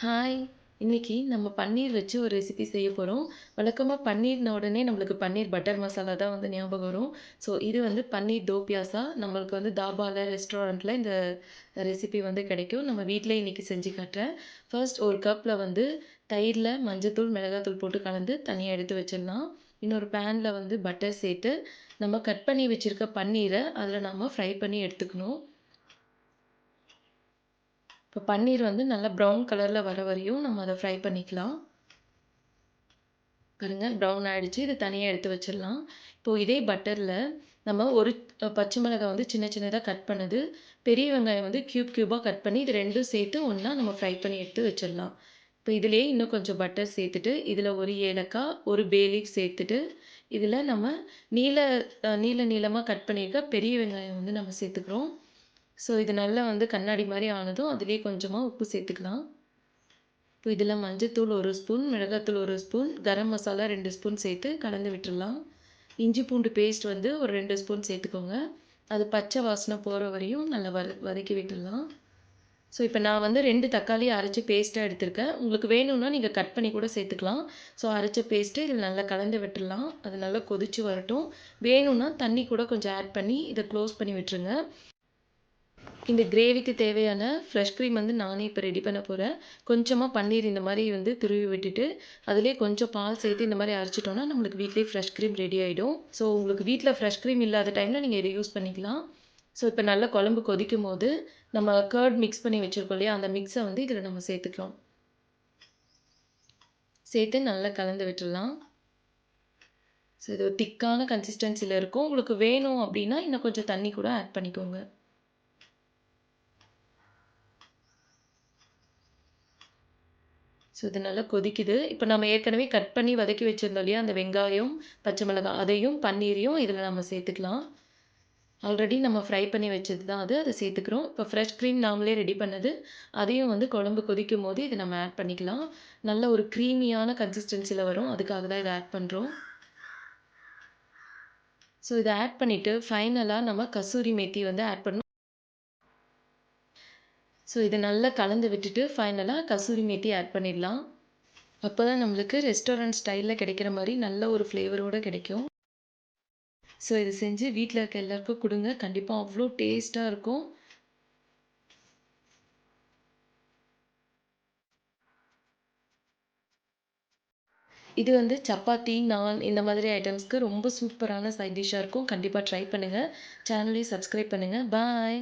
Hi! இன்னைக்கு நம்ம பன்னீர் வச்சு ஒரு ரெசிபி செய்ய போறோம். வழக்கமா பன்னீர்ன உடனே நம்மளுக்கு பன்னீர் பட்டர் மசாலா தான் வந்து ஞாபகம் வரும். ஸோ இது வந்து பன்னீர் தோ பியாசா. நம்மளுக்கு வந்து தாபால, ரெஸ்டாரண்ட்ல இந்த ரெசிபி வந்து கிடைக்கும். நம்ம வீட்லயே இன்னைக்கு செஞ்சு காட்டுறேன். ஃபர்ஸ்ட் ஒரு கப்ல வந்து தயிர்ல மஞ்சத்தூள், மிளகாத்தூள் போட்டு கலந்து தனியா எடுத்து வச்சிடலாம். இன்னொரு பேன்ல வந்து பட்டர் சேர்த்து, நம்ம கட் பண்ணி வச்சிருக்க பன்னீர அதில நம்ம ஃப்ரை பண்ணி எடுத்துக்கணும். இப்போ பன்னீர் வந்து நல்லா ப்ரவுன் கலர்ல வர வரையும் நம்ம அத ஃப்ரை பண்ணிக்கலாம். பாருங்க ப்ரவுன் ஆயிடுச்சு. இத தனியா எடுத்து வச்சிடலாம். இப்போ இதே பட்டர்ல நம்ம ஒரு பச்சை மிளகாய் வந்து சின்ன சின்னதா கட் பண்ணது, பெரிய வெங்காயம் வந்து கியூப் கியூபா கட் பண்ணி இது 2ம் சேர்த்து ஒண்ணா நம்ம ஃப்ரை பண்ணி எடுத்து வச்சிடலாம். இப்போ இதிலேயே இன்னும் கொஞ்சம் பட்டர் சேர்த்துட்டு, இதில ஒரு ஏலக்காய், ஒரு பே லீஃப் சேர்த்துட்டு, இதில நம்ம நீள நீளமா கட் பண்ணியிருக்க பெரிய வெங்காயம் வந்து நம்ம சேர்த்துக்கிறோம். ஸோ இது நல்லா வந்து கண்ணாடி மாரி ஆனதும், அதிலேயே கொஞ்சமா உப்பு சேர்த்துக்கலாம். இப்போ இதில மஞ்சத்தூள் 1 ஸ்பூன், மிளகாத்தூள் 1 ஸ்பூன், கரம் மசாலா 2 ஸ்பூன் சேர்த்து கலந்து விட்டுறலாம். இஞ்சி பூண்டு பேஸ்ட் வந்து ஒரு 2 ஸ்பூன் சேர்த்துக்கோங்க. அது பச்சை வாசனை போற வரையும் நல்லா வதக்கி விட்டுறலாம். ஸோ இப்போ நான் வந்து 2 தக்காளி அரைச்சு பேஸ்ட்டா எடுத்திருக்கேன். உங்களுக்கு வேணும்னா நீங்க கட் பண்ணி கூட சேர்த்துக்கலாம். ஸோ அரைச்ச பேஸ்ட்டு இதில நல்லா கலந்து விட்டுறலாம். அது நல்லா கொதிச்சு வரட்டும். வேணும்னா தண்ணி கூட கொஞ்சம் ஆட் பண்ணி இத க்ளோஸ் பண்ணி விட்டுருங்க. இந்த கிரேவிக்கு தேவையான ஃப்ரெஷ் க்ரீம் வந்து நானே இப்போ ரெடி பண்ண போறேன். கொஞ்சமா பன்னீர் இந்த மாரி வந்து துருவி விட்டுட்டு, அதிலேயே கொஞ்சம் பால் சேர்த்து இந்த மாரி அரைச்சிட்டோம்னா, நம்மளுக்கு வீட்லயே ஃப்ரெஷ் க்ரீம் ரெடி ஆயிடும். ஸோ உங்களுக்கு வீட்ல ஃப்ரெஷ் க்ரீம் இல்லாத டைம்ல நீங்க இத யூஸ் பண்ணிக்கலாம். ஸோ இப்போ நல்லா குழம்பு கொதிக்கும்போது, நம்ம கர்ட் மிக்ஸ் பண்ணி வச்சிருக்கோம் இல்லையா? அந்த மிக்ஸ வந்து இதில நம்ம சேர்த்துக்கலாம். சேர்த்து நல்லா கலந்து விட்டுறலாம். ஸோ இது ஒரு திக்கான கன்சிஸ்டன்சில இருக்கும். உங்களுக்கு வேணும் அப்டின்னா, இன்னும் கொஞ்சம் தண்ணி கூட ஆட் பண்ணிக்கோங்க. ஸோ இது நல்லா கொதிக்குது. இப்போ நம்ம ஏற்கனவே கட் பண்ணி வதக்கி வச்சிருந்தோம் இல்லையா? அந்த வெங்காயம், பச்சை மிளகாய் அதையும், பன்னீரையும் இதில நம்ம சேர்த்துக்கலாம். ஆல்ரெடி நம்ம ஃப்ரை பண்ணி வச்சது தான் அது. அத சேர்த்துக்கிறோம். இப்போ ஃப்ரெஷ் க்ரீம் நாமளே ரெடி பண்ணது. அதையும் வந்து குழம்பு கொதிக்கும்போது இத நம்ம ஆட் பண்ணிக்கலாம். நல்ல ஒரு க்ரீமியான கன்சிஸ்டன்சில வரும். அதுக்காக தான் இத ஆட் பண்றோம். ஸோ இத ஆட் பண்ணிட்டு ஃபைனலா நம்ம கசூரி மேத்தி வந்து ஆட் பண்ணணும். ஸோ இத நல்லா கலந்து விட்டுட்டு ஃபைனலா கசூரி மேத்தி ஆட் பண்ணிடலாம். அப்பதான் நம்மளுக்கு ரெஸ்டாரண்ட் ஸ்டைல்ல கிடைக்கிற மாரி நல்ல ஒரு ஃப்ளேவரோட கிடைக்கும். ஸோ இத செஞ்சு வீட்ல இருக்க எல்லாருக்கும் குடுங்க. கண்டிப்பா அவ்ளோ டேஸ்ட்டா இருக்கும். இது வந்து சப்பாத்தி, நான் இந்த மாதிரி ஐட்டம்ஸ்க்கு ரொம்ப சூப்பரான சைட் டிஷ்ஷா இருக்கும். கண்டிப்பா ட்ரை பண்ணுங்க. சேனலையும் சப்ஸ்கிரைப் பண்ணுங்க. பாய்.